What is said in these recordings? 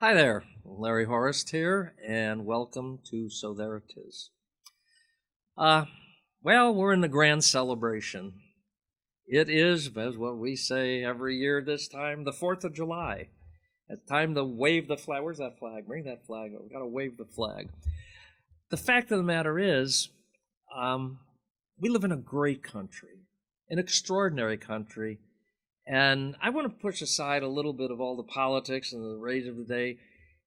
Hi there, Larry Horist here, and welcome to So There It Is. Uh, we're in the grand celebration. It is, as what we say every year this time, the 4th of July. It's time to wave the flag. Where's that flag? Bring that flag over. We've got to wave the flag. The fact of the matter is, um, we live in a great country, an extraordinary country, and I want to push aside a little bit of all the politics and the rage of the day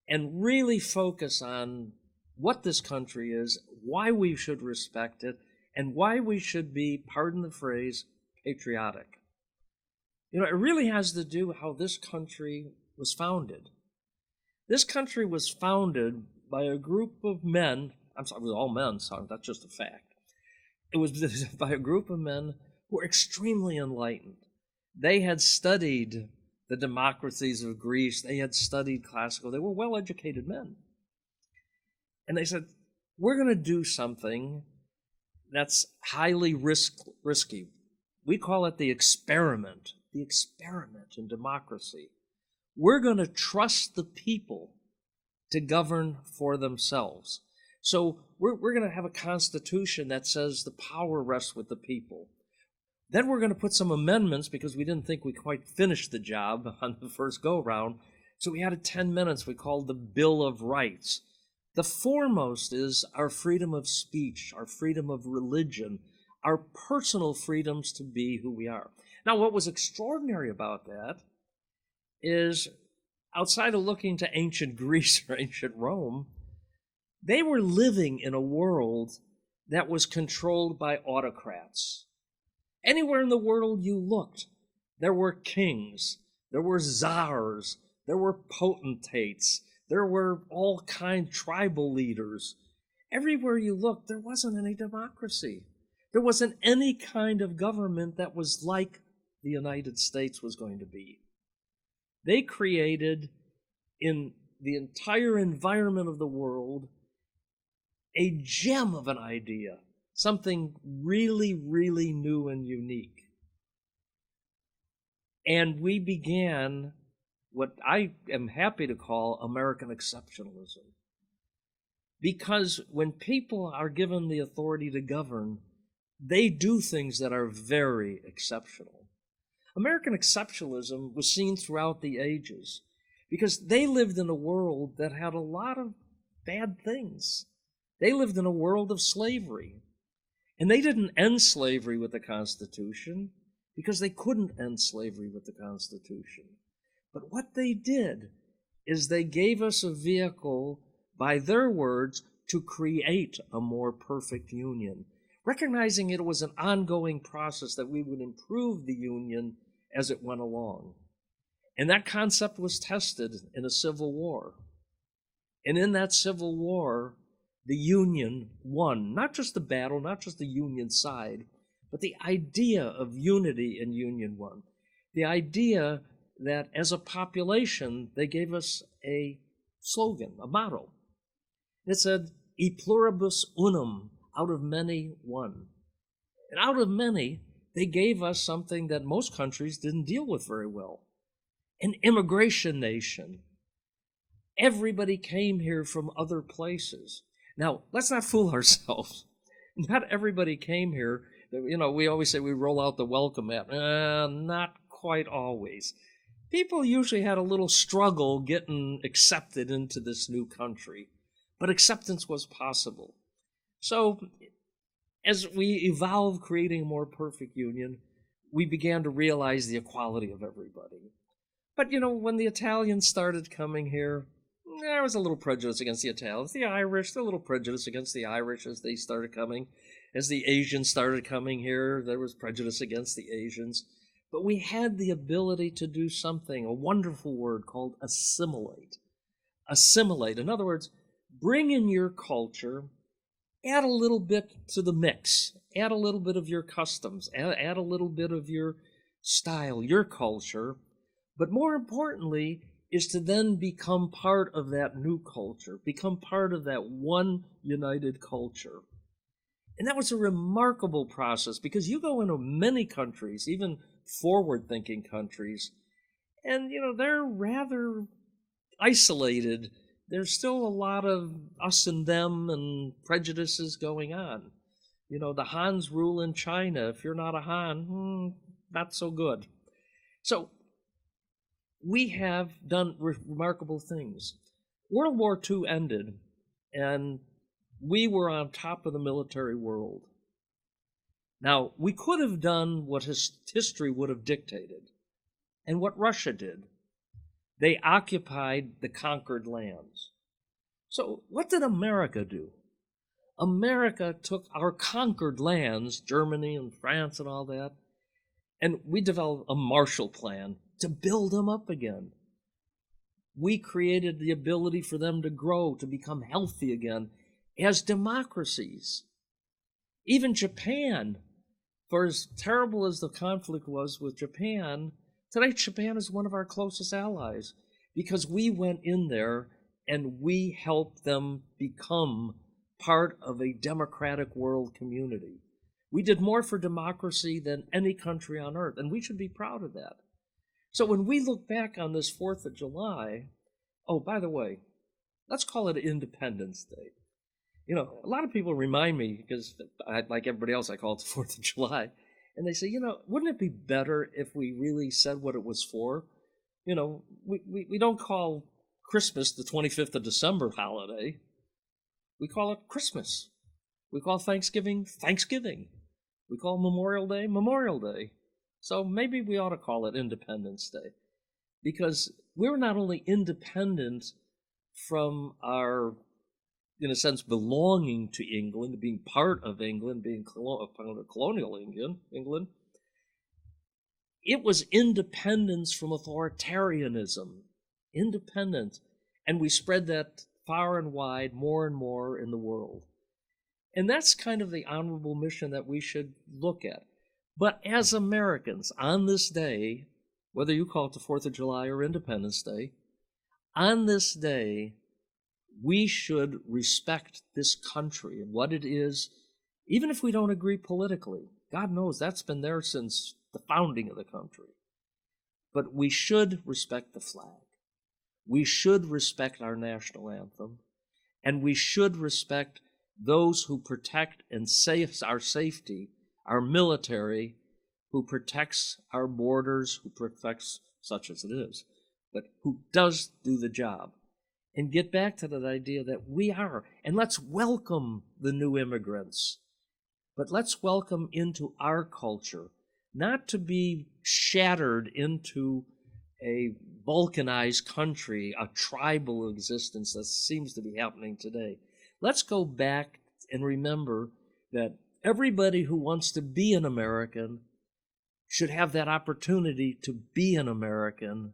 and really focus on what this country is, why we should respect it, and why we should be, pardon the phrase, patriotic. It really has to do with how this country was founded. This country was founded by a group of men. I'm sorry, it was all men, so that's just a fact. It was by a group of men who were extremely enlightened. They had studied the democracies of Greece. They had studied classical. They were well-educated men. And they said, we're going to do something that's highly risky. We call it the experiment in democracy. We're going to trust the people to govern for themselves. So we're going to have a constitution that says the power rests with the people. Then we're going to put some amendments because we didn't think we quite finished the job on the first go-round. So we added 10 minutes we called the Bill of Rights. The foremost is our freedom of speech, our freedom of religion, our personal freedoms to be who we are. Now, what was extraordinary about that is outside of looking to ancient Greece or ancient Rome, they were living in a world that was controlled by autocrats. Anywhere in the world you looked, there were kings, there were czars, there were potentates, there were all kind tribal leaders. Everywhere you looked, there wasn't any democracy. There wasn't any kind of government that was like the United States was going to be. They created in the entire environment of the world a gem of an idea. Something really, really new and unique. And we began what I am happy to call American exceptionalism. Because when people are given the authority to govern, they do things that are very exceptional. American exceptionalism was seen throughout the ages because they lived in a world that had a lot of bad things. They lived in a world of slavery. And they didn't end slavery with the Constitution because they couldn't end slavery with the Constitution. But what they did is they gave us a vehicle, by their words, to create a more perfect union, recognizing it was an ongoing process that we would improve the union as it went along. And that concept was tested in a civil war. And in that civil war, the Union won, not just the battle, not just the Union side, but the idea of unity in Union won. The idea that as a population, they gave us a slogan, a motto. It said, E pluribus unum, out of many, one. And out of many, they gave us something that most countries didn't deal with very well, an immigration nation. Everybody came here from other places. Now, let's not fool ourselves. Not everybody came here. We always say we roll out the welcome mat. Not quite always. People usually had a little struggle getting accepted into this new country, but acceptance was possible. So, as we evolved creating a more perfect union, we began to realize the equality of everybody. But, when the Italians started coming here, there was a little prejudice against the Italians. The Irish, a little prejudice against the Irish as they started coming. As the Asians started coming here, there was prejudice against the Asians. But we had the ability to do something, a wonderful word called assimilate. Assimilate. In other words, bring in your culture, add a little bit to the mix, add a little bit of your customs, add a little bit of your style, your culture. But more importantly, is to then become part of that new culture, become part of that one united culture. And that was a remarkable process because you go into many countries, even forward-thinking countries, and, they're rather isolated, there's still a lot of us and them and prejudices going on. You know, the Hans rule in China. If you're not a Han, not so good. So we have done remarkable things. World War II ended, and we were on top of the military world. Now, we could have done what history would have dictated, and what Russia did. They occupied the conquered lands. So what did America do? America took our conquered lands, Germany and France and all that, and we developed a Marshall Plan to build them up again. We created the ability for them to grow, to become healthy again as democracies. Even Japan, for as terrible as the conflict was with Japan, today Japan is one of our closest allies because we went in there and we helped them become part of a democratic world community. We did more for democracy than any country on earth, and we should be proud of that. So when we look back on this 4th of July, oh, by the way, let's call it Independence Day. You know, a lot of people remind me, because like everybody else, I call it the 4th of July, and they say, you know, wouldn't it be better if we really said what it was for? You know, we don't call Christmas the 25th of December holiday. We call it Christmas. We call Thanksgiving, Thanksgiving. We call Memorial Day, Memorial Day. So maybe we ought to call it Independence Day. Because we're not only independent from our, in a sense, belonging to England, being part of England, being colonial England, it was independence from authoritarianism. Independence. And we spread that far and wide, more and more in the world. And that's kind of the honorable mission that we should look at. But as Americans, on this day, whether you call it the 4th of July or Independence Day, on this day, we should respect this country and what it is, even if we don't agree politically. God knows that's been there since the founding of the country. But we should respect the flag. We should respect our national anthem. And we should respect those who protect and save our safety, our military, who protects our borders, who protects such as it is, but who does do the job. And get back to that idea that we are, and let's welcome the new immigrants, but let's welcome into our culture, not to be shattered into a balkanized country, a tribal existence that seems to be happening today. Let's go back and remember that everybody who wants to be an American should have that opportunity to be an American.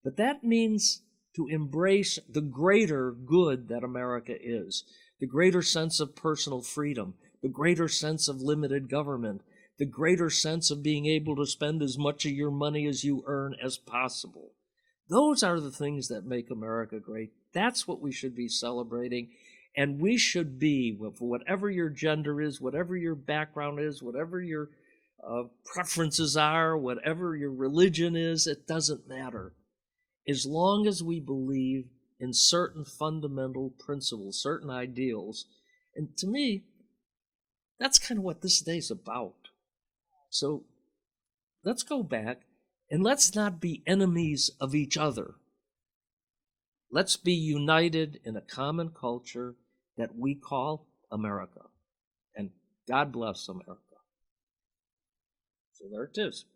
But that means to embrace the greater good that America is, the greater sense of personal freedom, the greater sense of limited government, the greater sense of being able to spend as much of your money as you earn as possible. Those are the things that make America great. That's what we should be celebrating. And we should be, for whatever your gender is, whatever your background is, whatever your preferences are, whatever your religion is, it doesn't matter. As long as we believe in certain fundamental principles, certain ideals. And to me, that's kind of what this day's about. So let's go back and let's not be enemies of each other. Let's be united in a common culture that we call America. And God bless America. So there it is.